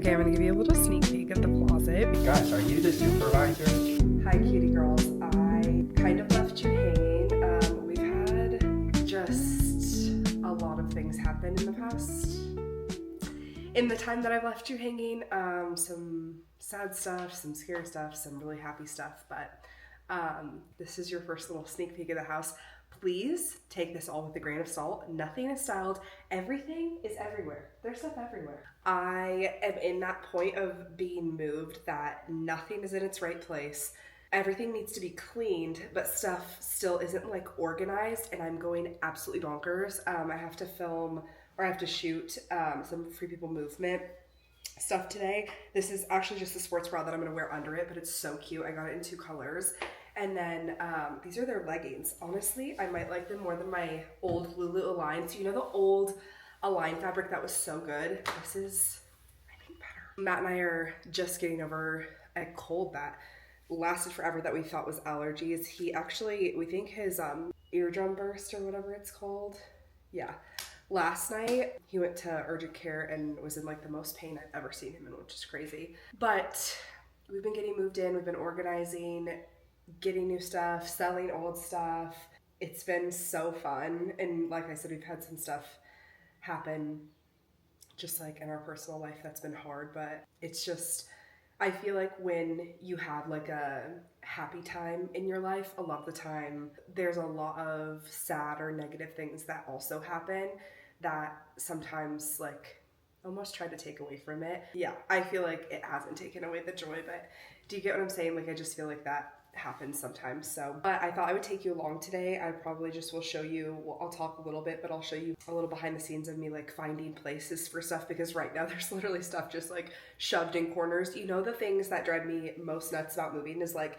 Okay, I'm gonna give you a little sneak peek at the closet. Gosh, are you the supervisor? Hi, cutie girls. I kind of left you hanging. We've had just a lot of things happen in the past. In the time that I've left you hanging, some sad stuff, some scary stuff, some really happy stuff, but this is your first little sneak peek of the house. Please take this all with a grain of salt. Nothing is styled. Everything is everywhere. There's stuff everywhere. I am in that point of being moved that nothing is in its right place. Everything needs to be cleaned, but stuff still isn't like organized, and I'm going absolutely bonkers. I have to film, or I have to shoot some Free People Movement stuff today. This is actually just a sports bra that I'm gonna wear under it, but it's so cute. I got it in 2 colors. And then these are their leggings. Honestly, I might like them more than my old Lulu Align. So you know the old Align fabric that was so good? This is, I think, better. Matt and I are just getting over a cold that lasted forever that we thought was allergies. He actually, we think his eardrum burst or whatever it's called. Yeah. Last night, he went to urgent care and was in like the most pain I've ever seen him in, which is crazy. But we've been getting moved in, we've been organizing, getting new stuff, selling old stuff. It's been so fun. And like I said, we've had some stuff happen just like in our personal life that's been hard, but it's just, I feel like when you have like a happy time in your life, a lot of the time there's a lot of sad or negative things that also happen that sometimes like almost try to take away from it. Yeah, I feel like it hasn't taken away the joy, but do you get what I'm saying? Like I just feel like that happens sometimes. So, but I thought I would take you along today. I probably just will show you, well, I'll talk a little bit, but I'll show you a little behind the scenes of me like finding places for stuff, because right now there's literally stuff just like shoved in corners. You know, the things that drive me most nuts about moving is like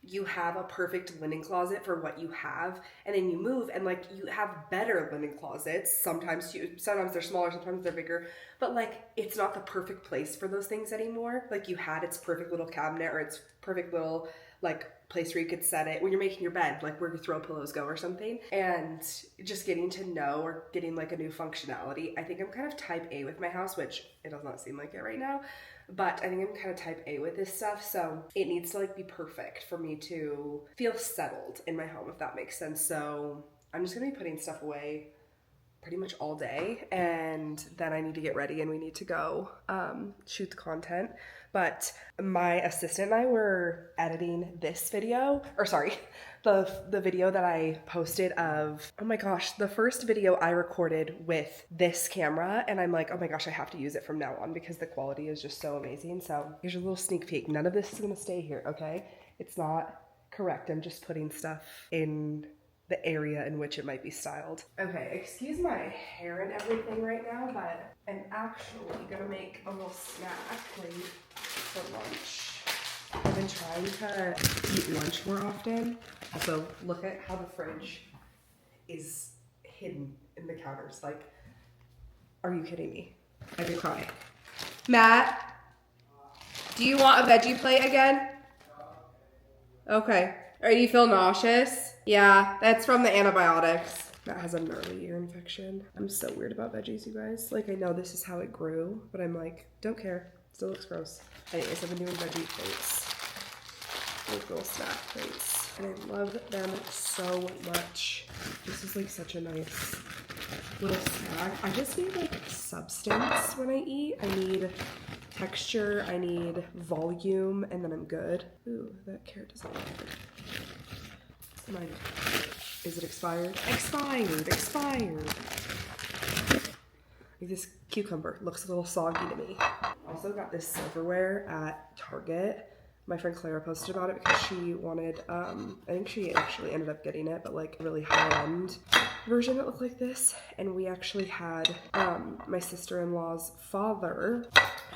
you have a perfect linen closet for what you have, and then you move and like you have better linen closets. Sometimes they're smaller, sometimes they're bigger, but like it's not the perfect place for those things anymore. Like you had its perfect little cabinet or its perfect little like place where you could set it when you're making your bed, like where your throw pillows go or something. And just getting to know or getting like a new functionality. I think I'm kind of type A with my house, which it does not seem like it right now, but I think I'm kind of type A with this stuff. So it needs to like be perfect for me to feel settled in my home, if that makes sense. So I'm just gonna be putting stuff away pretty much all day, and then I need to get ready and we need to go shoot the content. But my assistant and I were editing this video, or sorry, the video that I posted of, oh my gosh, the first video I recorded with this camera, and I'm like, oh my gosh, I have to use it from now on because the quality is just so amazing. So here's a little sneak peek. None of this is gonna stay here, okay? It's not correct. I'm just putting stuff in the area in which it might be styled. Okay, excuse my hair and everything right now, but I'm actually gonna make a little snack plate for lunch. I've been trying to eat lunch more often. Also, look at how the fridge is hidden in the counters. Like, are you kidding me? I could cry. Matt, do you want a veggie plate again? Okay. Or do you feel nauseous? Yeah, that's from the antibiotics. That has a gnarly ear infection. I'm so weird about veggies, you guys. Like, I know this is how it grew, but I'm like, don't care. Still looks gross. Anyways, I've been doing veggie plates. Those little snack plates. And I love them so much. This is like such a nice little snack. I just need like substance when I eat. I need texture, I need volume, and then I'm good. Ooh, that carrot doesn't look good. Mine. Is it expired? Expired. Like this cucumber looks a little soggy to me. Also got this silverware at Target. My friend Clara posted about it because she wanted, I think she actually ended up getting it, but like a really high-end version that looked like this. And we actually had my sister-in-law's father,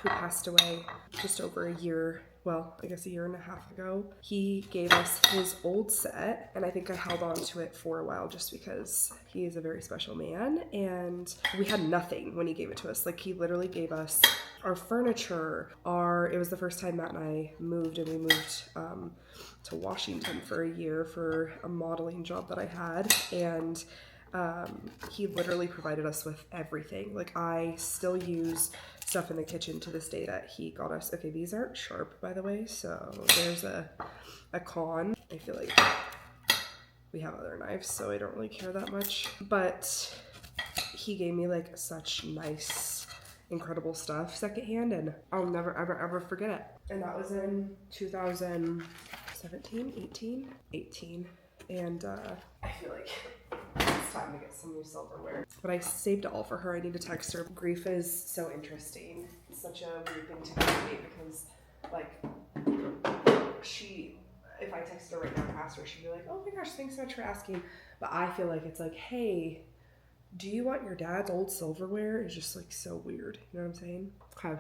who passed away just over a year, well, I guess a year and a half ago. He gave us his old set, and I think I held on to it for a while just because he is a very special man, and we had nothing when he gave it to us. Like, he literally gave us our furniture, it was the first time Matt and I moved, and we moved to Washington for a year for a modeling job that I had, and He literally provided us with everything. Like, I still use stuff in the kitchen to this day that he got us. Okay, these aren't sharp, by the way, so there's a con. I feel like we have other knives, so I don't really care that much. But he gave me like such nice, incredible stuff secondhand, and I'll never, ever, ever forget it. And that was in 2017, 18. And I feel like it's time to get some new silverware. But I saved it all for her. I need to text her. Grief is so interesting. It's such a weird thing to communicate because, like, if I texted her right now and asked her, she'd be like, oh my gosh, thanks so much for asking. But I feel like it's like, hey, do you want your dad's old silverware? It's just like so weird. You know what I'm saying? Okay.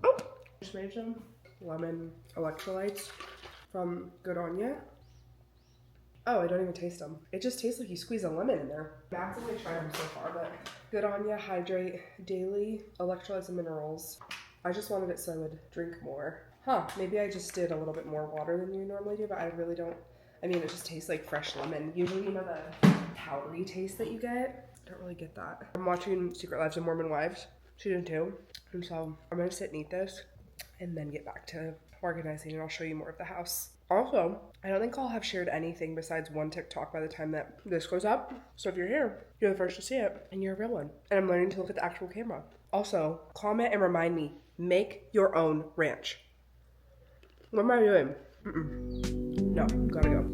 Oh, just made some lemon electrolytes from Good On Ya. Oh, I don't even taste them. It just tastes like you squeeze a lemon in there. I'm actively trying them so far, but Good On Ya Hydrate Daily Electrolytes and Minerals. I just wanted it so I would drink more. Huh, maybe I just did a little bit more water than you normally do, but I really don't. I mean, it just tastes like fresh lemon. Usually, you know, the powdery taste that you get? I don't really get that. I'm watching Secret Lives of Mormon Wives, season 2. And so I'm gonna sit and eat this and then get back to organizing, and I'll show you more of the house. Also, I don't think I'll have shared anything besides one TikTok by the time that this goes up. So if you're here, you're the first to see it, and you're a real one. And I'm learning to look at the actual camera. Also, comment and remind me, make your own ranch. What am I doing? No, gotta go.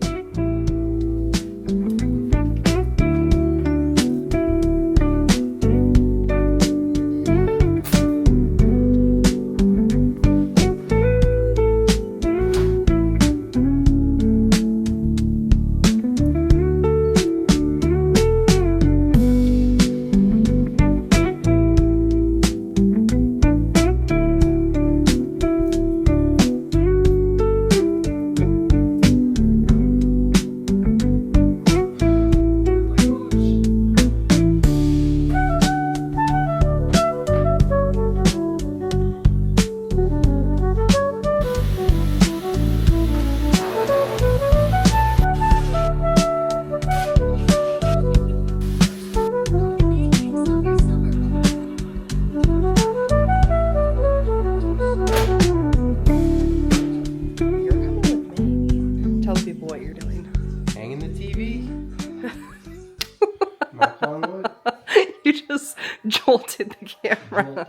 Jolted the camera.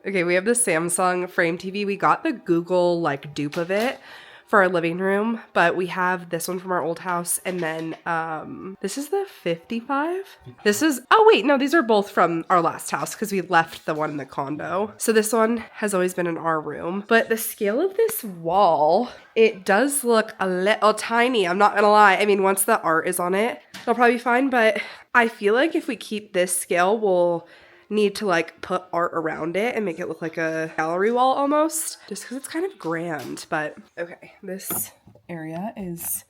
Okay, we have the Samsung frame TV. We got the Google like dupe of it for our living room, but we have this one from our old house, and then this is the 55. This is, oh wait, no, these are both from our last house because we left the one in the condo. So this one has always been in our room, but the scale of this wall, it does look a little tiny. I'm not gonna lie. I mean, once the art is on it, it'll probably be fine, but I feel like if we keep this scale, we'll need to like put art around it and make it look like a gallery wall almost, just because it's kind of grand. But okay, this area is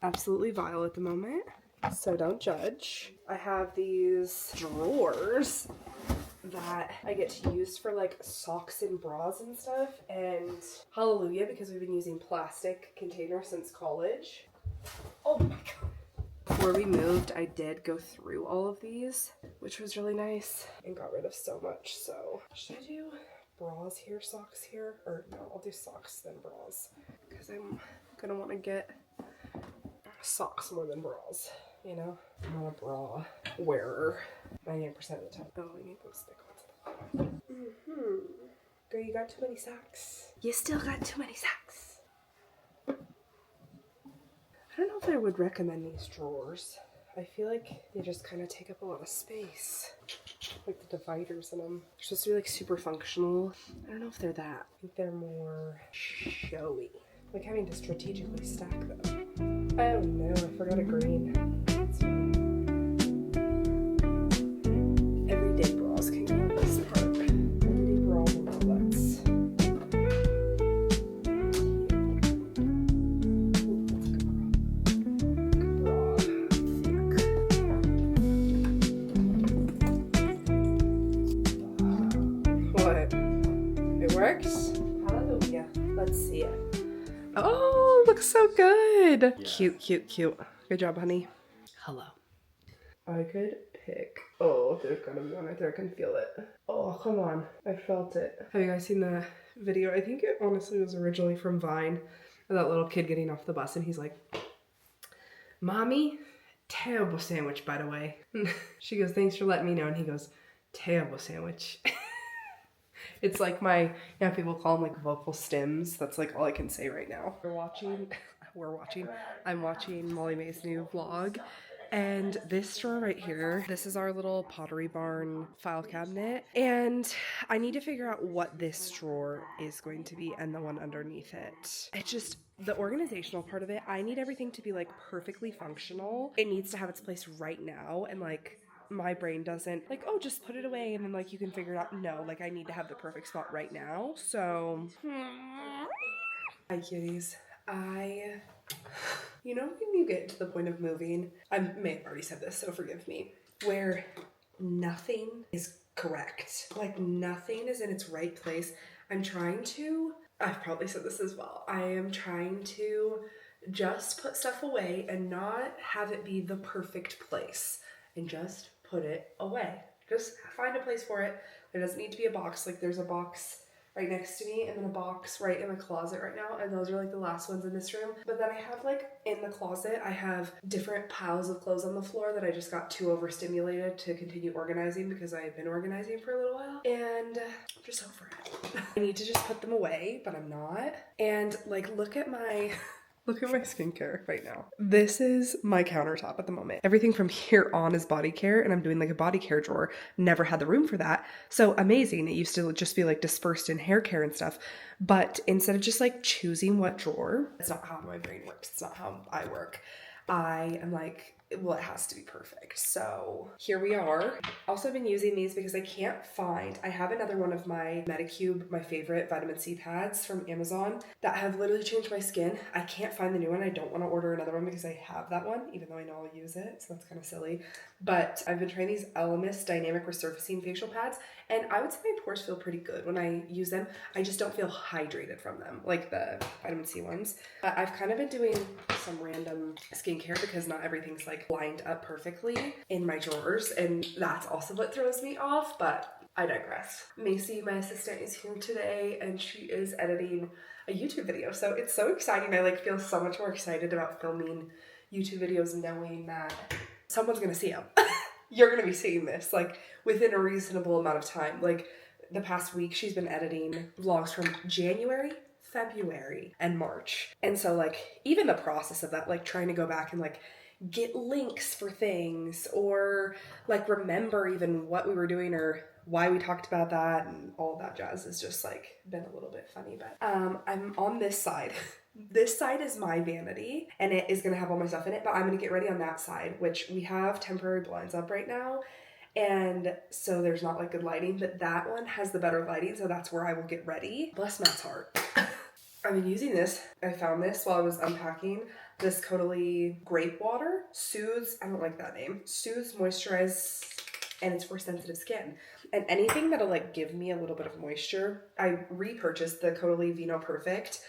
absolutely vile at the moment, so don't judge. I have these drawers that I get to use for like socks and bras and stuff, and hallelujah, because we've been using plastic containers since college. Oh my god. Before we moved, I did go through all of these, which was really nice, and got rid of so much. So should I do bras here, socks here? Or no, I'll do socks then bras, because I'm gonna want to get socks more than bras, you know? I'm not a bra wearer 98% of the time. Oh, I need those thick ones. Girl, you got too many socks. You still got too many socks. I don't know if I would recommend these drawers. I feel like they just kind of take up a lot of space. Like the dividers in them. They're supposed to be like super functional. I don't know if they're that. I think they're more showy. Like having to strategically stack them. Oh no, I forgot a green. That's fine. Everyday bras can go in this part. Everyday bra wallets. Works? Hallelujah. Let's see it. Oh, looks so good. Yeah. Cute, cute, cute. Good job, honey. Hello. I could pick. Oh, there's gonna be one right there. I can feel it. Oh, come on. I felt it. Have you guys seen the video? I think it honestly was originally from Vine. Of that little kid getting off the bus and he's like, "Mommy, terrible sandwich, by the way." She goes, "Thanks for letting me know." And he goes, "Terrible sandwich." It's like people call them like vocal stems. That's like all I can say right now. I'm watching Molly Mae's new vlog. And this drawer right here, this is our little Pottery Barn file cabinet. And I need to figure out what this drawer is going to be and the one underneath it. It's just the organizational part of it. I need everything to be like perfectly functional. It needs to have its place right now. And like my brain doesn't like, oh, just put it away and then like you can figure it out. No, like I need to have the perfect spot right now. So, hi kitties. You know when you get to the point of moving, I may have already said this, so forgive me, where nothing is correct. Like nothing is in its right place. I've probably said this as well, I am trying to just put stuff away and not have it be the perfect place and just put it away. Just find a place for it. There doesn't need to be a box. Like there's a box right next to me and then a box right in the closet right now, and those are like the last ones in this room. But then I have like in the closet I have different piles of clothes on the floor that I just got too overstimulated to continue organizing because I have been organizing for a little while, and I'm just over it. I need to just put them away, but I'm not. And like look at my skincare right now. This is my countertop at the moment. Everything from here on is body care, and I'm doing like a body care drawer. Never had the room for that. So amazing. It used to just be like dispersed in hair care and stuff. But instead of just like choosing what drawer, that's not how my brain works. It's not how I work. I am like, well, it has to be perfect. So here we are. Also been using these because I have another one of my Medicube, my favorite vitamin C pads from Amazon that have literally changed my skin. I can't find the new one. I don't want to order another one because I have that one, even though I know I'll use it. So that's kind of silly. But I've been trying these Elemis Dynamic Resurfacing facial pads, and I would say my pores feel pretty good when I use them. I just don't feel hydrated from them, like the vitamin C ones. I've kind of been doing some random skincare because not everything's like lined up perfectly in my drawers, and that's also what throws me off, but I digress. Macy, my assistant, is here today and she is editing a YouTube video, so it's so exciting. I like feel so much more excited about filming YouTube videos knowing that someone's gonna see them. You're gonna be seeing this like within a reasonable amount of time. Like the past week she's been editing vlogs from January, February, and March. And so like even the process of that, like trying to go back and like get links for things or like remember even what we were doing or why we talked about that and all that jazz is just like been a little bit funny. But I'm on this side. This side is my vanity and it is gonna have all my stuff in it, but I'm gonna get ready on that side, which we have temporary blinds up right now. And so there's not like good lighting, but that one has the better lighting, so that's where I will get ready. Bless Matt's heart. I've been using this. I found this while I was unpacking. This Caudalie grape water soothes, I don't like that name, soothes, moisturize, and it's for sensitive skin. And anything that'll like give me a little bit of moisture. I repurchased the Caudalie Vino Perfect,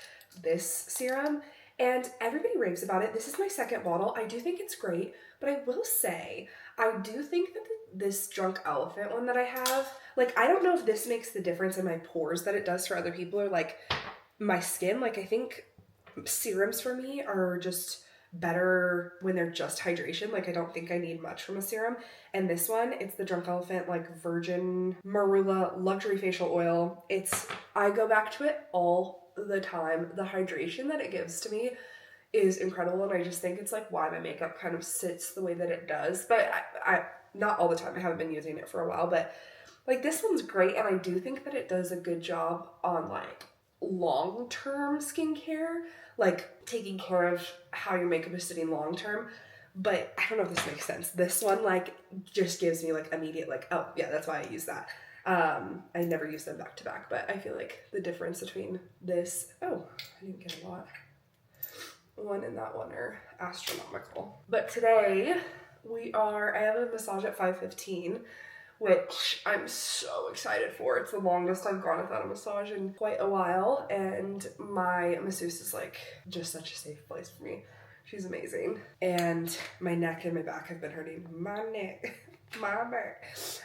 this serum, and everybody raves about it. This is my second bottle. I do think it's great, but I will say, I do think that this Drunk Elephant one that I have, like, I don't know if this makes the difference in my pores that it does for other people or like my skin. Like, I think serums for me are just better when they're just hydration. Like, I don't think I need much from a serum. And this one, it's the Drunk Elephant like Virgin Marula Luxury Facial Oil. I go back to it all the time. The hydration that it gives to me is incredible, and I just think it's like why my makeup kind of sits the way that it does. But I not all the time. I haven't been using it for a while, but like this one's great, and I do think that it does a good job on like long-term skincare, like taking care of how your makeup is sitting long-term. But I don't know if this makes sense. This one like just gives me like immediate like, oh yeah, that's why I use that. I never use them back to back, but I feel like the difference between this, oh, I didn't get a lot. One and that one are astronomical. But today I have a massage at 5:15, which I'm so excited for. It's the longest I've gone without a massage in quite a while, and my masseuse is like just such a safe place for me She's amazing. And my neck and my back have been hurting. My neck. My back. This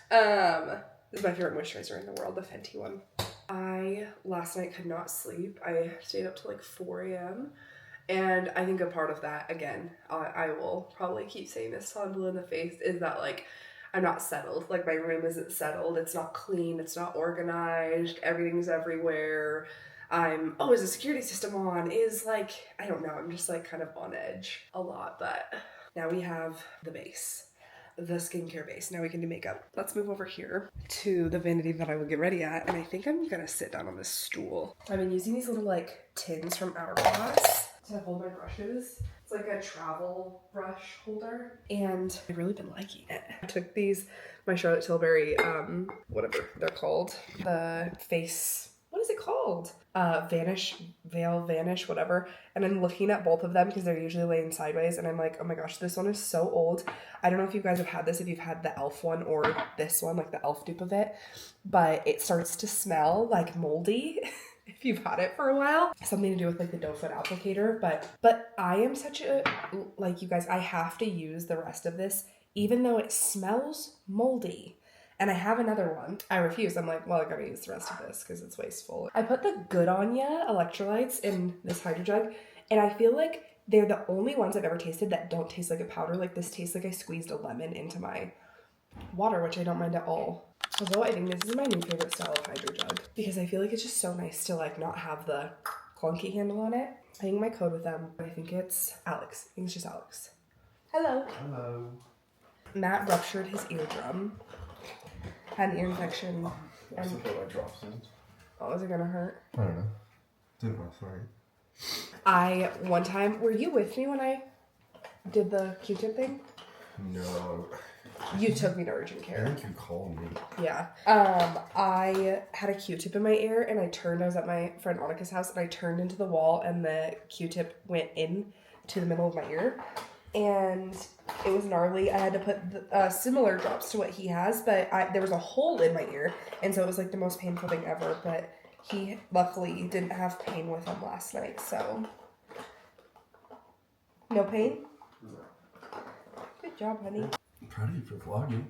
is my favorite moisturizer in the world, the Fenty one. I last night could not sleep. I stayed up till like 4 a.m. And I think a part of that, again, I will probably keep saying this till I'm blue in the face, is that like I'm not settled. Like my room isn't settled. It's not clean. It's not organized. Everything's everywhere. Is the security system on? Is like, I don't know. I'm just like kind of on edge a lot. But now we have the base, the skincare base. Now we can do makeup. Let's move over here to the vanity that I will get ready at. And I think I'm going to sit down on this stool. I've been using these little like tins from Hourglass to hold my brushes. It's like a travel brush holder, and I've really been liking it. I took these, my Charlotte Tilbury, whatever they're called, the face, what is it called? Vanish, whatever. And I'm looking at both of them because they're usually laying sideways, and I'm like, oh my gosh, this one is so old. I don't know if you guys have had this, if you've had the e.l.f. one or this one, like the e.l.f. dupe of it, but it starts to smell like moldy. If you've had it for a while. Something to do with like the doe foot applicator, but I am such a, like you guys, I have to use the rest of this even though it smells moldy. And I have another one. I refuse. I'm like, well, I gotta use the rest of this because it's wasteful. I put the Good On Ya electrolytes in this hydro jug, and I feel like they're the only ones I've ever tasted that don't taste like a powder. Like this tastes like I squeezed a lemon into my water, which I don't mind at all. Although I think this is my new favorite style of hydro jug because I feel like it's just so nice to like not have the clunky handle on it. I think my code with them, I think it's Alex. I think it's just Alex. Hello. Hello. Matt ruptured his eardrum. Had an ear infection. I also put my drops in. Oh, is it gonna hurt? I don't know. Didn't want to throw. One time, were you with me when I did the Q-tip thing? No. You took me to urgent I care. think you called me. Yeah. I had a Q-tip in my ear, and I was at my friend Annika's house, and I turned into the wall, and the Q-tip went in to the middle of my ear, and it was gnarly. I had to put similar drops to what he has, but there was a hole in my ear, and so it was like the most painful thing ever, but he luckily didn't have pain with him last night, so. No pain? No. Good job, honey. I'm proud of you for vlogging.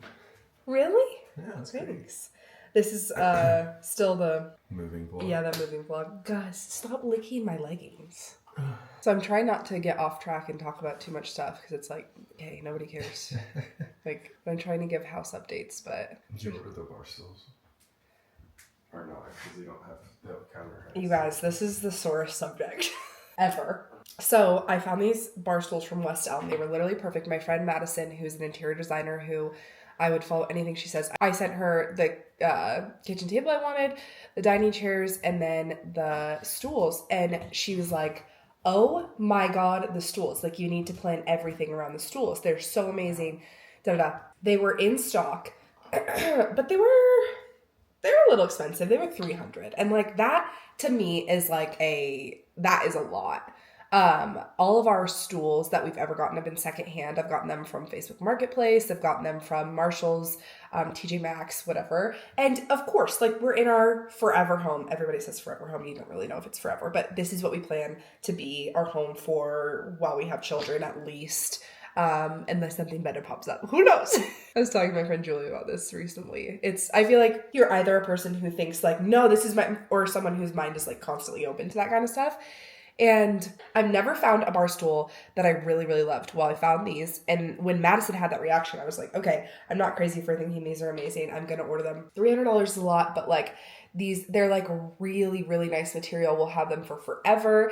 Really? Yeah, that's great. Thanks. This is still the Moving vlog. Yeah, that moving vlog. Guys, stop licking my leggings. So I'm trying not to get off track and talk about too much stuff because it's like, hey, nobody cares. Like, I'm trying to give house updates, but Did you order the bar stools? Or not, because they don't have the counter heights. you guys, this is the sorest subject ever. So I found these bar stools from West Elm. They were literally perfect. My friend Madison, who's an interior designer who I would follow anything she says. I sent her the kitchen table I wanted, the dining chairs, and then the stools. And she was like, oh my God, the stools. Like, you need to plan everything around the stools. They're so amazing. They were in stock, but they were a little expensive. They were $300. And like that to me is like that is a lot. All of our stools that we've ever gotten have been secondhand. I've gotten them from Facebook Marketplace. I've gotten them from Marshall's, TJ Maxx, whatever. And of course, like, we're in our forever home. Everybody says forever home. You don't really know if it's forever, but this is what we plan to be our home for while we have children, at least. Unless something better pops up. Who knows? I was talking to my friend Julie about this recently. I feel like you're either a person who thinks like, no, this is or someone whose mind is like constantly open to that kind of stuff. And I've never found a bar stool that I really, really loved. Well, I found these. And when Madison had that reaction, I was like, okay, I'm not crazy for thinking these are amazing. I'm going to order them. $300 is a lot, but like they're like really, really nice material. We'll have them for forever.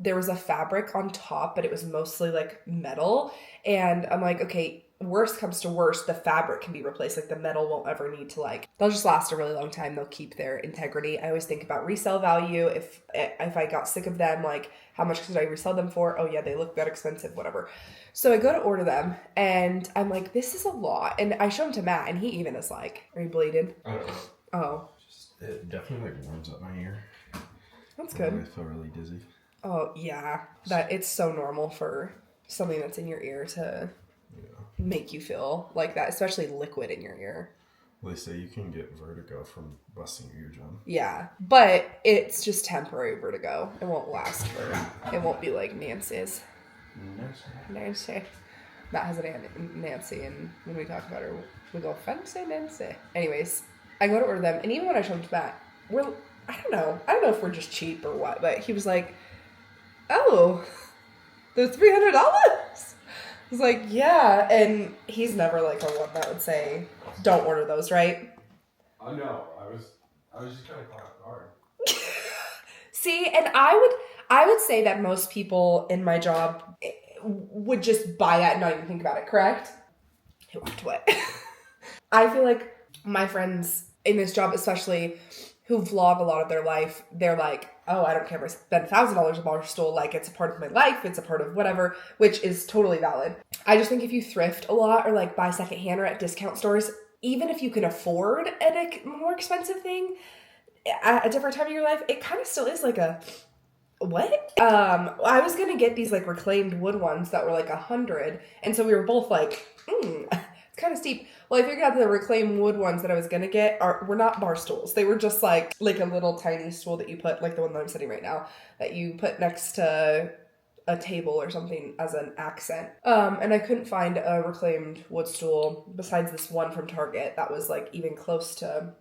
There was a fabric on top, but it was mostly like metal. And I'm like, okay, worst comes to worst, the fabric can be replaced. Like, the metal won't ever need to, like, they'll just last a really long time. They'll keep their integrity. I always think about resale value. If I got sick of them, like, how much could I resell them for? Oh yeah, they look that expensive, whatever. So I go to order them and I'm like, this is a lot. And I show them to Matt and he even is like, are you bleeding? I don't know. Oh. It definitely like warms up my ear. That's good. I feel really dizzy. Oh yeah. It's so normal for something that's in your ear to make you feel like that, especially liquid in your ear. They say you can get vertigo from busting your eardrum. Yeah, but it's just temporary vertigo. It won't last it won't be like Nancy's. Nancy. Matt has an Aunt Nancy, and when we talk about her, we go, fancy Nancy. Anyways, I go to order them, and even when I showed them to Matt, I don't know if we're just cheap or what, but he was like, oh, they're $300? I was like, yeah, and he's never like a one that would say, don't order those, right? No, I was just kind of caught off guard. See, and I would say that most people in my job would just buy that and not even think about it, correct? He walked away. I feel like my friends in this job, especially who vlog a lot of their life, they're like, oh, I don't care if I spend $1,000 a bar stool, like it's a part of my life, it's a part of whatever, which is totally valid. I just think if you thrift a lot or like buy secondhand or at discount stores, even if you can afford a more expensive thing at a different time of your life, it kind of still is like a, what? I was gonna get these like reclaimed wood ones that were like $100, and so we were both like, it's kind of steep. Well, I figured out the reclaimed wood ones that I was gonna get were not bar stools. They were just like a little tiny stool that you put, like the one that I'm sitting right now, that you put next to a table or something as an accent. And I couldn't find a reclaimed wood stool besides this one from Target that was like even close to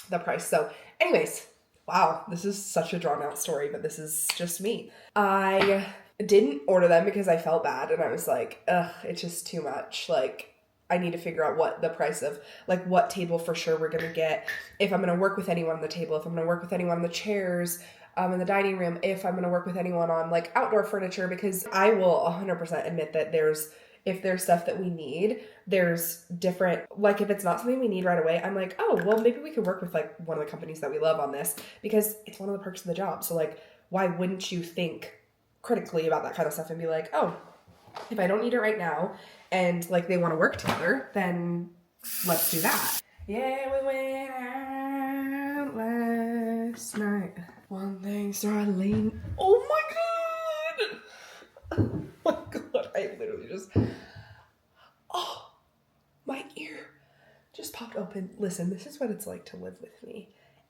the price. So anyways, wow, this is such a drawn out story, but this is just me. I didn't order them because I felt bad, and I was like, ugh, it's just too much. Like, I need to figure out what the price of, like, what table for sure we're going to get, if I'm going to work with anyone on the table, if I'm going to work with anyone on the chairs, in the dining room, if I'm going to work with anyone on, like, outdoor furniture, because I will 100% admit that if there's stuff that we need, there's different, like, if it's not something we need right away, I'm like, oh, well, maybe we could work with, like, one of the companies that we love on this, because it's one of the perks of the job. So, like, why wouldn't you think critically about that kind of stuff and be like, oh, if I don't need it right now, and, like, they want to work together, then let's do that. Yeah, we went out last night. One thing started leaning. Oh my god! Oh my god, I literally just... Oh, my ear just popped open. Listen, this is what it's like to live with me.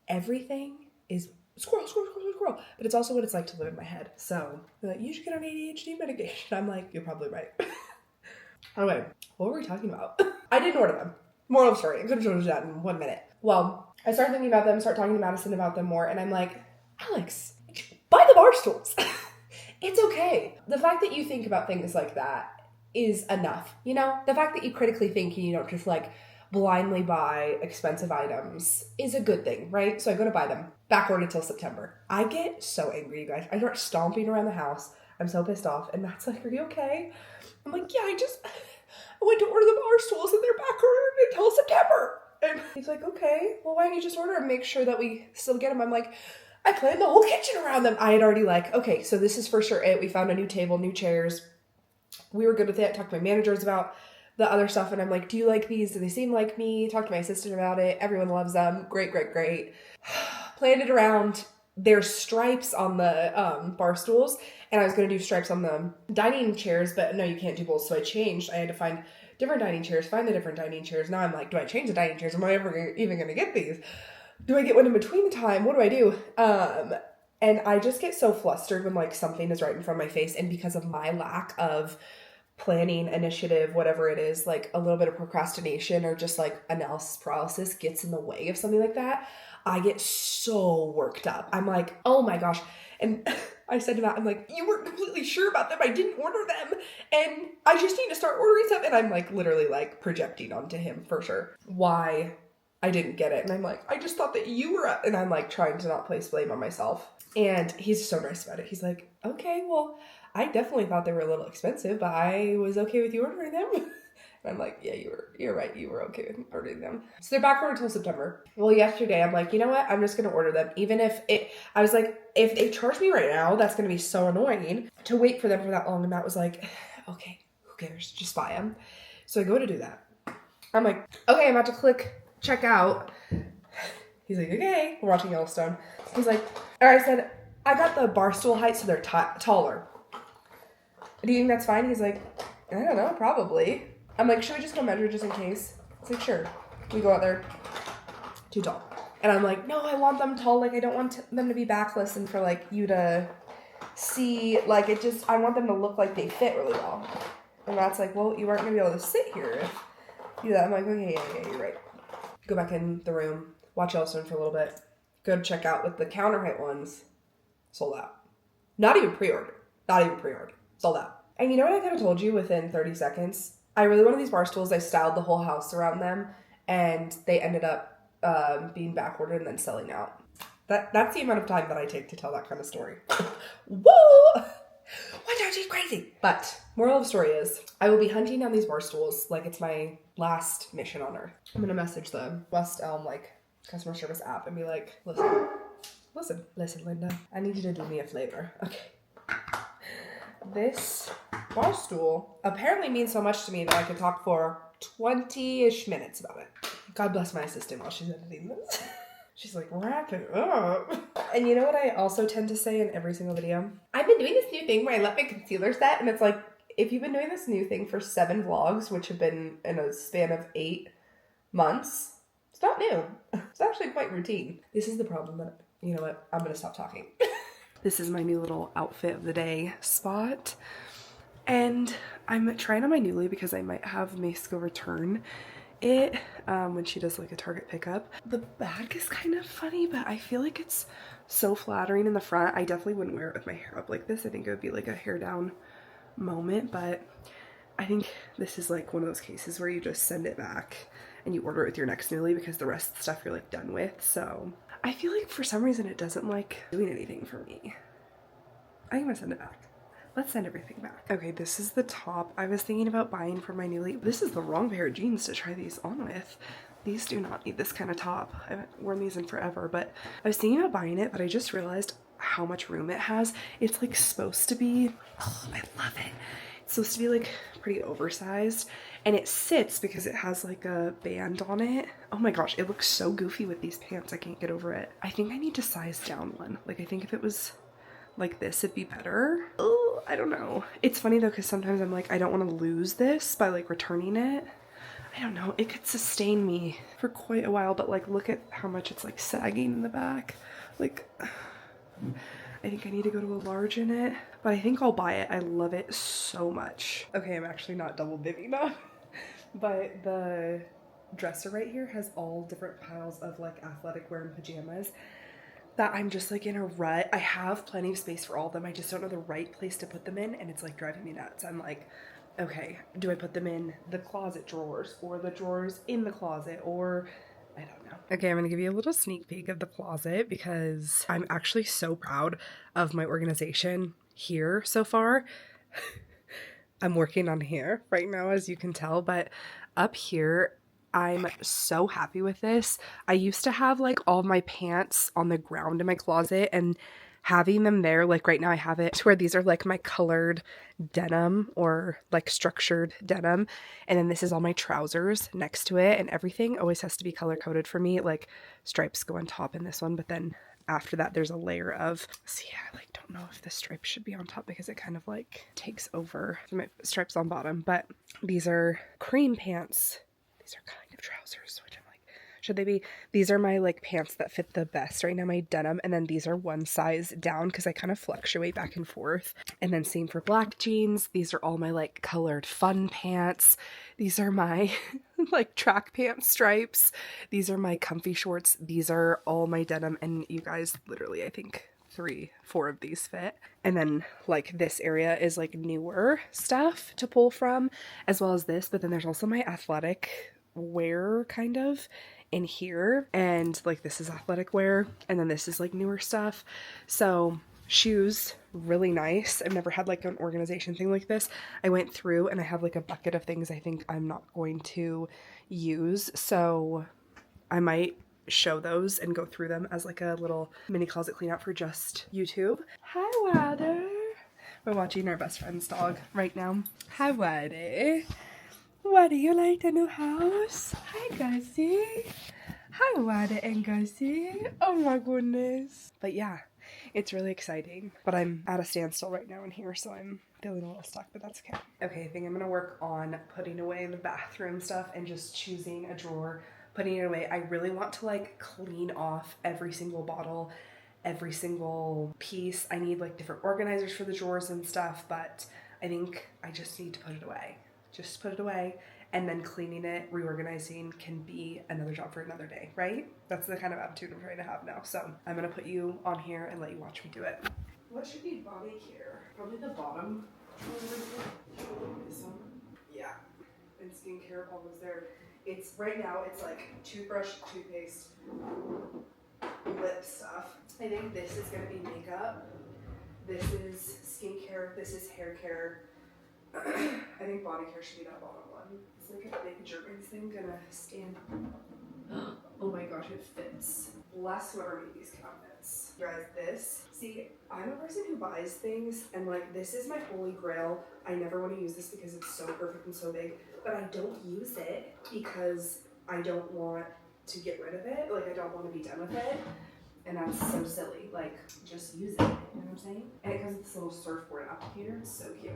Everything is squirrel, squirrel, squirrel, squirrel. But it's also what it's like to live in my head. So, they're like, you should get on ADHD medication. I'm like, you're probably right. Okay, what were we talking about? I didn't order them. Moral of the story. I could have told you that in 1 minute. Well, I started thinking about them, start talking to Madison about them more, and I'm like, Alex, buy the bar stools. It's okay. The fact that you think about things like that is enough. You know, the fact that you critically think and you don't just like blindly buy expensive items is a good thing, right? So I go to buy them. Back ordered till September. I get so angry, you guys. I start stomping around the house. I'm so pissed off. And Matt's like, are you okay? I'm like, yeah, I went to order the bar stools and they're back ordered until September. And he's like, okay, well, why don't you just order and make sure that we still get them? I'm like, I planned the whole kitchen around them. I had already like, okay, so this is for sure it. We found a new table, new chairs. We were good with it. Talked to my managers about the other stuff. And I'm like, do you like these? Do they seem like me? Talked to my assistant about it. Everyone loves them. Great, great, great. Planned it around. There's stripes on the bar stools. And I was going to do stripes on the dining chairs, but no, you can't do both. So I changed. I had to find different dining chairs, find the different dining chairs. Now I'm like, do I change the dining chairs? Am I ever even going to get these? Do I get one in between the time? What do I do? And I just get so flustered when like something is right in front of my face. And because of my lack of planning, initiative, whatever it is, like a little bit of procrastination or just like analysis paralysis gets in the way of something like that, I get so worked up. I'm like, oh my gosh. And I said to Matt, I'm like, you weren't completely sure about them. I didn't order them. And I just need to start ordering stuff. And I'm like literally like projecting onto him for sure why I didn't get it. And I'm like, I just thought that you were up. And I'm like trying to not place blame on myself. And he's so nice about it. He's like, okay, well, I definitely thought they were a little expensive, but I was okay with you ordering them. And I'm like, yeah, you're right. You were okay with ordering them. So they're back ordered until September. Well, yesterday I'm like, you know what? I'm just going to order them. Even if I was like, if they charge me right now, that's going to be so annoying to wait for them for that long. And Matt was like, okay, who cares? Just buy them. So I go to do that. I'm like, okay, I'm about to click check out. He's like, okay, we're watching Yellowstone. He's like, all right, I said, I got the bar stool height so they're taller. Do you think that's fine? He's like, I don't know, probably. I'm like, should we just go measure just in case? He's like, sure. We go out there, too tall. And I'm like, no, I want them tall. Like, I don't want them to be backless and for like you to see, like, it just, I want them to look like they fit really well. And that's like, well, you aren't going to be able to sit here if you do that. I'm like, okay, yeah, you're right. Go back in the room, watch Yellowstone for a little bit, go to check out with the counter height ones, sold out. Not even pre-order. Sold out. And you know what I could have told you within 30 seconds? I really wanted these bar stools. I styled the whole house around them, and they ended up being back ordered and then selling out. That's the amount of time that I take to tell that kind of story. Whoa! Watch out, she's crazy. But moral of the story is, I will be hunting down these bar stools like it's my last mission on earth. I'm gonna message the West Elm customer service app and be like, listen, Linda, I need you to do me a favor. Okay. This bar stool apparently means so much to me that I could talk for 20-ish minutes about it. God bless my assistant while she's editing this. She's like, wrap it up. And you know what I also tend to say in every single video? I've been doing this new thing where I let my concealer set, and it's like, if you've been doing this new thing for 7 vlogs, which have been in a span of 8 months, it's not new. It's actually quite routine. This is the problem that, you know what, I'm gonna stop talking. This is my new little outfit of the day spot. And I'm trying on my Newly because I might have Masko return it when she does like a Target pickup. The bag is kind of funny, but I feel like it's so flattering in the front. I definitely wouldn't wear it with my hair up like this. I think it would be like a hair down moment, but I think this is like one of those cases where you just send it back and you order it with your next Newly because the rest of the stuff you're like done with. So I feel like for some reason it doesn't like doing anything for me. I think I'm gonna send it back. Let's send everything back. Okay, this is the top I was thinking about buying for my Newly. This is the wrong pair of jeans to try these on with. These do not need this kind of top. I haven't worn these in forever, but I was thinking about buying it, but I just realized how much room it has. It's like supposed to be, oh, I love it. It's supposed to be like pretty oversized, and it sits because it has like a band on it. Oh my gosh, it looks so goofy with these pants. I can't get over it. I think I need to size down one. Like, I think if it was like this, it'd be better. Oh, I don't know. It's funny though, because sometimes I'm like, I don't want to lose this by like returning it. I don't know. It could sustain me for quite a while, but like, look at how much it's like sagging in the back. Like, I think I need to go to a large in it, but I think I'll buy it. I love it so much. Okay, I'm actually not double bidding up, but the dresser right here has all different piles of like athletic wear and pajamas that I'm just like in a rut. I have plenty of space for all of them. I just don't know the right place to put them in, and it's like driving me nuts. I'm like, okay, do I put them in the closet drawers or the drawers in the closet, or I don't know. Okay, I'm gonna give you a little sneak peek of the closet because I'm actually so proud of my organization here so far. I'm working on here right now, as you can tell, but up here, I'm so happy with this. I used to have like all my pants on the ground in my closet, and having them there, like right now I have it to where these are like my colored denim or like structured denim, and then this is all my trousers next to it, and everything always has to be color coded for me. Like stripes go on top in this one, but then after that there's a layer of, see, I like don't know if the stripes should be on top because it kind of like takes over my stripes on bottom. But these are cream pants. These are kind of trousers, which I'm like, should they be? These are my like pants that fit the best right now, my denim, and then these are one size down because I kind of fluctuate back and forth. And then same for black jeans. These are all my like colored fun pants. These are my like track pant stripes. These are my comfy shorts. These are all my denim, and you guys, literally, I think 3-4 of these fit. And then like this area is like newer stuff to pull from, as well as this, but then there's also my athletic wear kind of in here, and like this is athletic wear, and then this is like newer stuff. So shoes, really nice. I've never had like an organization thing like this. I went through and I have like a bucket of things I think I'm not going to use, so I might show those and go through them as like a little mini closet clean out for just YouTube. Hi, Water. We're watching our best friend's dog right now. Hi, Water. Water, you like the new house? Hi, Gussie. Hi, Water and Gussie. Oh my goodness. But yeah, it's really exciting. But I'm at a standstill right now in here, so I'm feeling a little stuck, but that's okay. Okay, I think I'm gonna work on putting away the bathroom stuff and just choosing a drawer, putting it away. I really want to like clean off every single bottle every single piece. I need like different organizers for the drawers and stuff, but I think I just need to put it away. Just put it away, and then cleaning it, reorganizing can be another job for another day, right? That's the kind of attitude I'm trying to have now. So I'm gonna put you on here and let you watch me do it. What should be body care? Probably the bottom. This one. Yeah. And skincare all was there. It's right now it's like toothbrush, toothpaste, lip stuff. I think this is gonna be makeup. This is skincare. This is hair care. I think body care should be that bottom one. It's like a big German thing gonna stand. Oh my gosh, it fits. Bless whoever made these cabinets. You guys, this. See, I'm a person who buys things and like this is my holy grail. I never want to use this because it's so perfect and so big, but I don't use it because I don't want to get rid of it. Like I don't want to be done with it. And that's so silly. Like, just use it. You know what I'm saying? And it comes with this little surfboard applicator. It's so cute.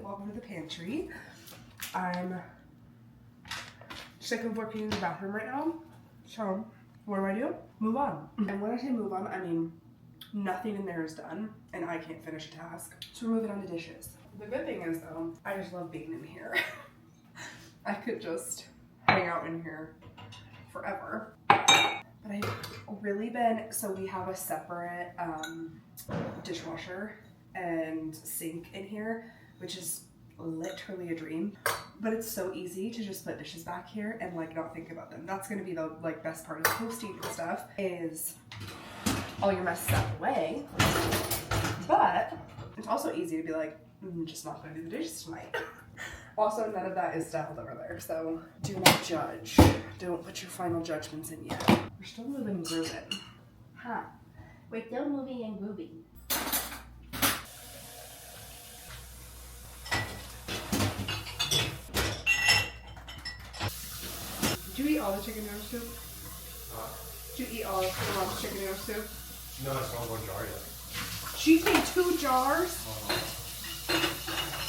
Welcome to the pantry. I'm sick of working in the bathroom right now. So what do? Move on. And when I say move on, I mean nothing in there is done and I can't finish a task. So we're moving on to dishes. The good thing is though, I just love being in here. I could just hang out in here forever. But I've really been, so we have a separate dishwasher and sink in here, which is literally a dream. But it's so easy to just put dishes back here and like not think about them. That's gonna be the like best part of hosting and stuff, is all your messes out of the way. But it's also easy to be like, I'm just not gonna do the dishes tonight. Also, none of that is styled over there, so do not judge. Don't put your final judgments in yet. We're still moving and grooving. Huh. We're still moving and grooving. Did you eat all the chicken noodle soup? Did you eat all of the mom's chicken noodle soup? No, it's not one jar yet. She made 2 jars?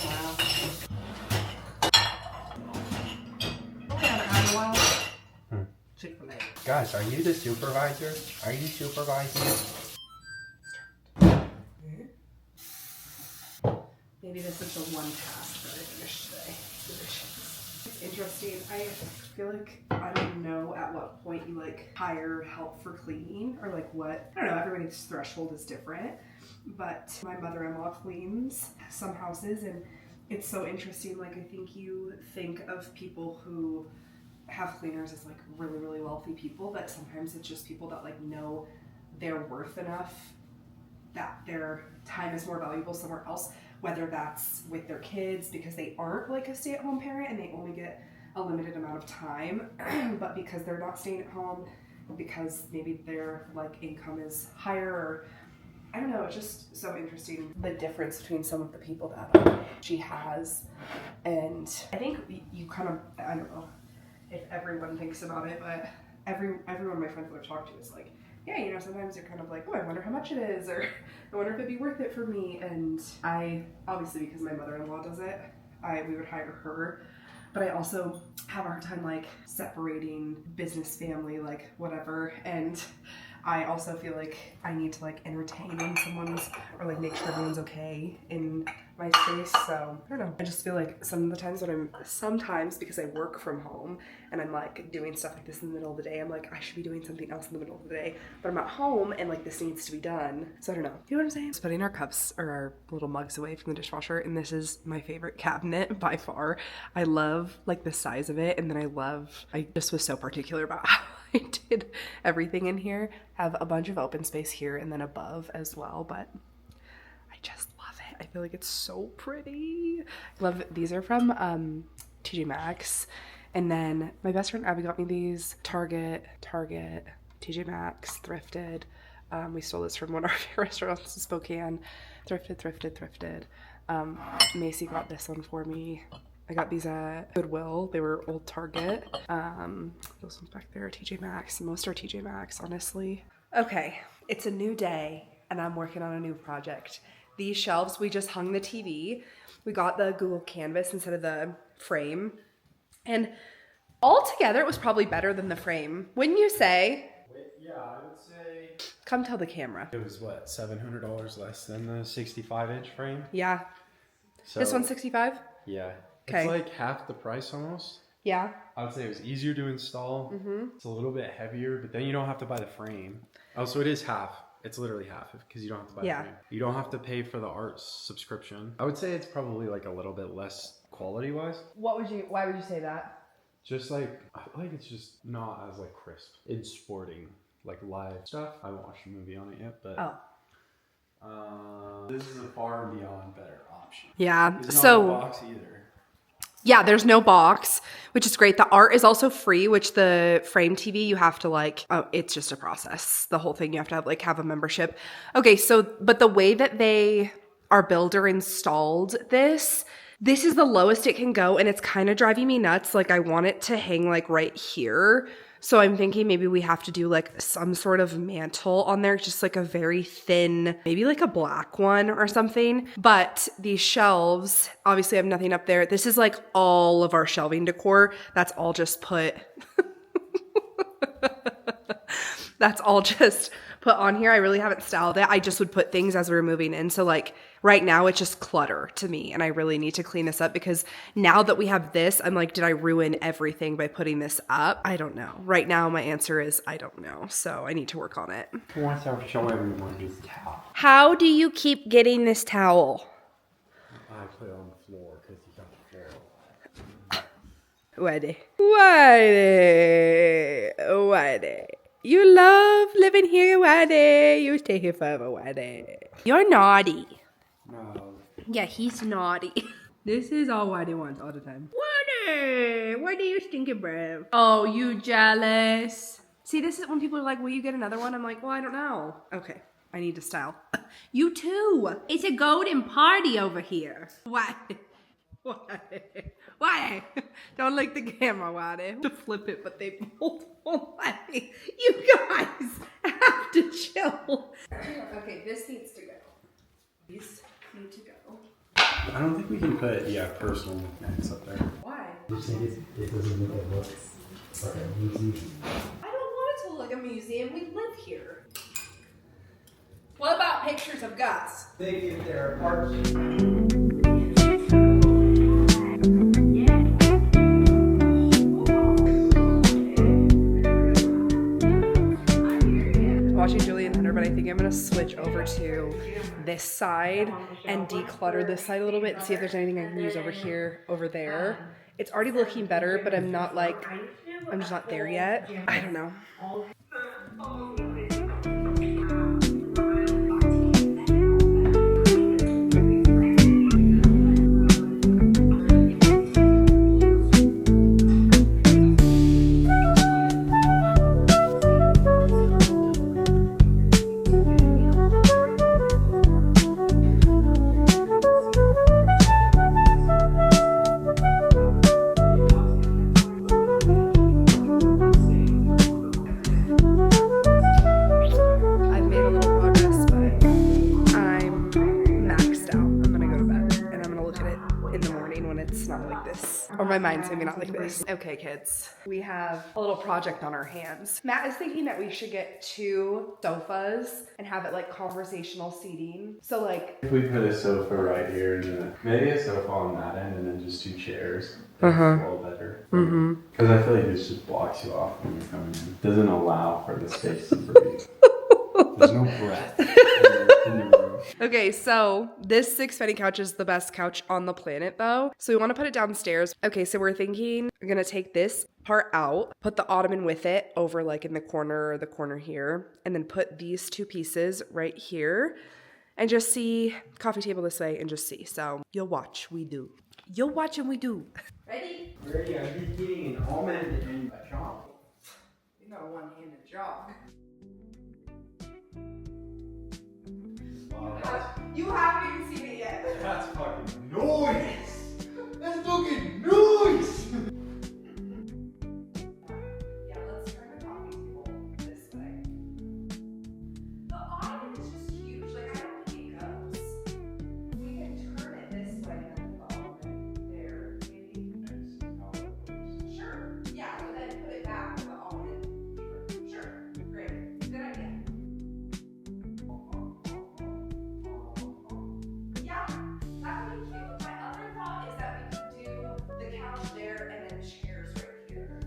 Wow. Okay, I haven't had in a while. Chick-fil-A. Guys, are you the supervisor? Are you supervising? Maybe this is the one task that I finished today. The dishes. It's interesting. I feel like I don't know at what point you like hire help for cleaning or like what. I don't know, everybody's threshold is different. But my mother-in-law cleans some houses and it's so interesting. Like I think you think of people who have cleaners as like really, really wealthy people, but sometimes it's just people that like know they're worth enough that their time is more valuable somewhere else, whether that's with their kids because they aren't like a stay-at-home parent and they only get a limited amount of time, but because they're not staying at home, because maybe their like income is higher, or I don't know, it's just so interesting the difference between some of the people that she has. And I think you kind of, I don't know if everyone thinks about it, but everyone of my friends that I've talked to is like, yeah, you know, sometimes you're kind of like, oh, I wonder how much it is, or I wonder if it'd be worth it for me. And I, obviously because my mother-in-law does it, we would hire her. But I also have a hard time like separating business, family, like whatever. And I also feel like I need to like entertain in someone's, or like make sure everyone's okay in my space. So I don't know. I just feel like some of the times when sometimes because I work from home and I'm like doing stuff like this in the middle of the day, I'm like, I should be doing something else in the middle of the day, but I'm at home and like this needs to be done. So I don't know. You know what I'm saying? Just putting our cups or our little mugs away from the dishwasher, and this is my favorite cabinet by far. I love like the size of it, and then I just was so particular about how I did everything in here. Have a bunch of open space here and then above as well, but I just love it. I feel like it's so pretty. Love it. These are from TJ Maxx. And then my best friend Abby got me these. Target, TJ Maxx, thrifted. We stole this from one of our favorite restaurants in Spokane. Thrifted. Macy got this one for me. I got these at Goodwill. They were old Target. Those ones back there are TJ Maxx. Most are TJ Maxx, honestly. Okay, it's a new day and I'm working on a new project. These shelves, we just hung the TV. We got the Google Canvas instead of the frame. And altogether, it was probably better than the frame. Wouldn't you say? Yeah, I would say. Come tell the camera. It was what, $700 less than the 65-inch frame? Yeah. So, This one's 65? Yeah. Okay. It's like half the price almost. Yeah. I would say it was easier to install. It's a little bit heavier, but then you don't have to buy the frame. Oh, so it is half. It's literally half because you don't have to buy the frame. You don't have to pay for the art subscription. I would say it's probably like a little bit less quality-wise. Why would you say that? Just like, I feel like it's just not as like crisp. It's sporting, like live stuff. I haven't watched a movie on it yet, but this is a far and beyond better option. Yeah. It's not So a box either. yeah, there's no box, which is great. The art is also free, which the frame TV, you have to like, oh, it's just a process. The whole thing, you have to have a membership. Okay, so, but the way that our builder installed this is the lowest it can go, and it's kind of driving me nuts. Like, I want it to hang like right here. So I'm thinking maybe we have to do like some sort of mantle on there, just like a very thin, maybe like a black one or something. But these shelves, obviously I have nothing up there. This is like all of our shelving decor. That's all just put, that's all just put on here. I really haven't styled it. I just would put things as we're moving in. So like right now it's just clutter to me, and I really need to clean this up because now that we have this, I'm like, did I ruin everything by putting this up? I don't know. Right now my answer is I don't know. So I need to work on it. Who wants to show everyone this towel? How do you keep getting this towel? I put it on the floor because you got the floor. Waddy. You love living here, Waddy. You stay here forever, Waddy. You're naughty. No. Yeah, he's naughty. This is all Waddy wants all the time. Waddy, you stinking brave. Oh, you jealous. See, this is when people are like, will you get another one? I'm like, well, I don't know. Okay, I need to style. You too. It's a golden party over here. Waddy. Why? Don't lick the camera, Waddy. To flip it, but they both won't let me. You guys have to chill. Okay, this needs to go. These need to go. I don't think we can put, personal knickknacks up there. Why? You think it doesn't make it look like a museum? I don't want it to look like a museum. We live here. What about pictures of Gus? They get their parts. Watching Julie and Hunter, but I think I'm gonna switch over to this side and declutter this side a little bit and see if there's anything I can use over here, over there. It's already looking better, but I'm just not there yet. I don't know. Or my mind's maybe not like this. Okay, kids. We have a little project on our hands. Matt is thinking that we should get 2 sofas and have it like conversational seating. So like... If we put a sofa right here and then maybe a sofa on that end and then just 2 chairs. That's a little better. Because I feel like this just blocks you off when you're coming in. Doesn't allow for the space to breathe. There's no breath in the room. Okay, so this 6 penny couch is the best couch on the planet though. So we want to put it downstairs. Okay, so we're thinking we're gonna take this part out, put the ottoman with it over like in the corner or the corner here, and then put these 2 pieces right here and just see coffee table this way and just see. So you'll watch, we do. You'll watch and we do. Ready? Ready, I'm just getting an almond and a chop. You got a one-handed job. Wow, You haven't even seen it yet. that's fucking noise! That's fucking noise! Yeah, let's turn the coffee table this way. The ottoman is just huge. Like, I don't think it goes. We can turn it this way and then put the ottoman there, maybe. Sure. Yeah, but then put it back with the ottoman. Sure. Great. Good idea. Yeah, that would be cute. My other thought is that we could do the couch there and then chairs right here.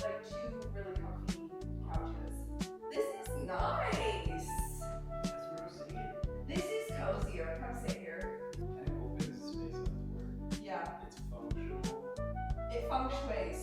Like 2 really comfy couches. This is nice. That's what I'm saying. This is cozier. Come sit here. And it opens space up where Yeah, it's functional. it feng shuis.